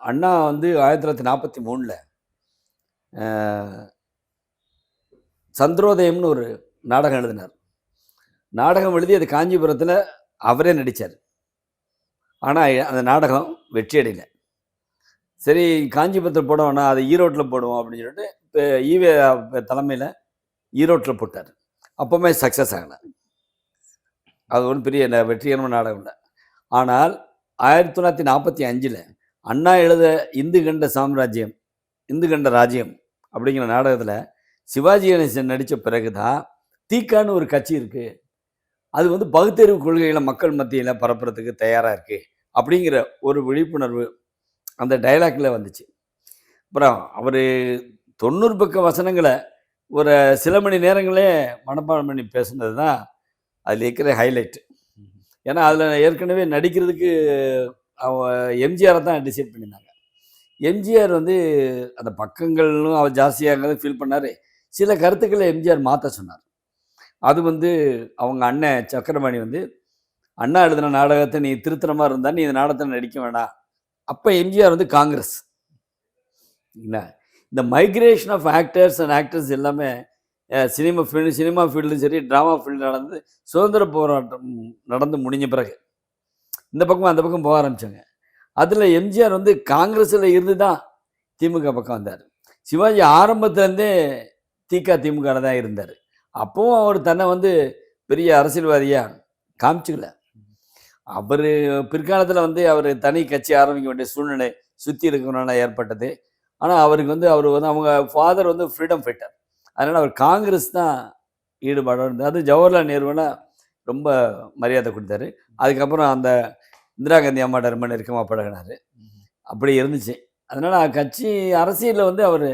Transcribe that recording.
அண்ணா வந்து 1943ல் சந்திரோதயம்னு ஒரு நாடகம் எழுதினார். நாடகம் எழுதி அது காஞ்சிபுரத்தில் அவரே நடித்தார். ஆனால் அந்த நாடகம் வெற்றி அடையல. சரி, காஞ்சிபுரத்தில் போட வேணாம், அதை ஈரோட்டில் போடுவோம் அப்படின்னு சொல்லிட்டு இப்போ ஈவே தலைமையில் ஈரோட்டில் போட்டார். அப்போவுமே சக்ஸஸ் ஆகலை. அது ஒன்றும் பெரிய வெற்றிகரமான நாடகம் இல்லை. ஆனால் 1945ல் அண்ணா எழுத இந்து கண்ட சாம்ராஜ்யம், இந்து கண்ட ராஜ்யம் அப்படிங்கிற நாடகத்தில் சிவாஜி கணேசன் நடித்த பிறகு தான் தீக்கான்னு ஒரு கட்சி இருக்குது, அது வந்து பகுத்தறிவு கொள்கைகளை மக்கள் மத்தியில் பரப்புறதுக்கு தயாராக இருக்குது அப்படிங்கிற ஒரு விழிப்புணர்வு அந்த டைலாக்ல வந்துச்சு. அப்புறம் அவர் 90 பக்க வசனங்களை ஒரு சில மணி நேரங்களே மனப்பாடம் பண்ணி பேசுனது தான் அதில் இருக்கிற ஹைலைட். ஏன்னா அதில் ஏற்கனவே நடிக்கிறதுக்கு எம்ஜிஆரை தான் டிசைட் பண்ணியிருந்தாங்க. எம்ஜிஆர் வந்து அந்த பக்கங்களும் அவர் ஜாஸ்தியாக ஃபீல் பண்ணார். சில கருத்துக்களை எம்ஜிஆர் மாற்ற சொன்னார். அது வந்து அவங்க அண்ணன் சக்கரபாணி வந்து, அண்ணா எழுதின நாடகத்தை நீ திருத்துற மாதிரி இருந்தால் நீ இந்த நாடகத்தில் நடிக்க வேண்டாம். அப்போ எம்ஜிஆர் வந்து காங்கிரஸ் இல்லை, இந்த migration of actors and actors எல்லாமே சினிமா ஃபீல்டும் சரி, ட்ராமா ஃபீல்டு நடந்து சுதந்திர போராட்டம் நடந்து முடிஞ்ச பிறகு இந்த பக்கம் அந்த பக்கம் போக ஆரம்பித்தாங்க. அதில் எம்ஜிஆர் வந்து காங்கிரஸில் இருந்து தான் திமுக பக்கம் வந்தார். சிவாஜி ஆரம்பத்துலேருந்தே திமுக தான் இருந்தார். அப்போவும் அவர் தன்னை வந்து பெரிய அரசியல்வாதியாக காமிச்சிக்கல. அவர் பிற்காலத்தில் வந்து அவர் தனி கட்சி ஆரம்பிக்க வேண்டிய சூழ்நிலை சுற்றி இருக்கிறனால ஏற்பட்டது. ஆனால் அவருக்கு வந்து அவங்க ஃபாதர் வந்து ஃப்ரீடம் ஃபைட்டர், அதனால் அவர் காங்கிரஸ் தான் ஈடுபாடு இருந்தது. அது ஜவஹர்லால் நேருவெல்லாம் ரொம்ப மரியாதை கொடுத்தாரு. அதுக்கப்புறம் அந்த இந்திரா காந்தி அம்மாட்ட ரொம்ப நெருக்கமாக பழகினார். அப்படி இருந்துச்சு. அதனால் கட்சி அரசியலில் வந்து அவர்